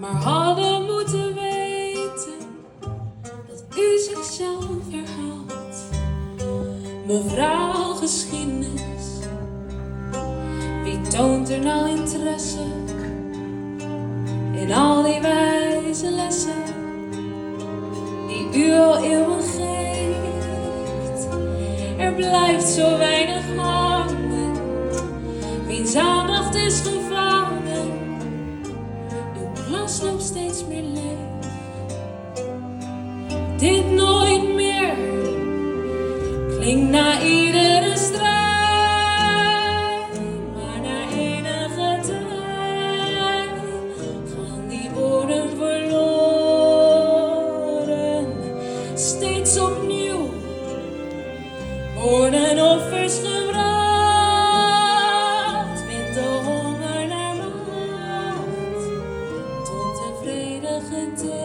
maar hadden moeten weten dat u zichzelf herhaalt. Mevrouw geschiedenis, wie toont er nou interesse in al die wijze lessen die u al eeuwen geeft? Er blijft zo weinig hangen, wiens aandacht is gevangen, uw klas loopt steeds meer leeg. Dit nooit meer klinkt na iedere strijd, maar na enige tijd gaan die woorden verloren. Steeds opnieuw worden offers gebracht, wint de honger naar macht tot de vredige tijd.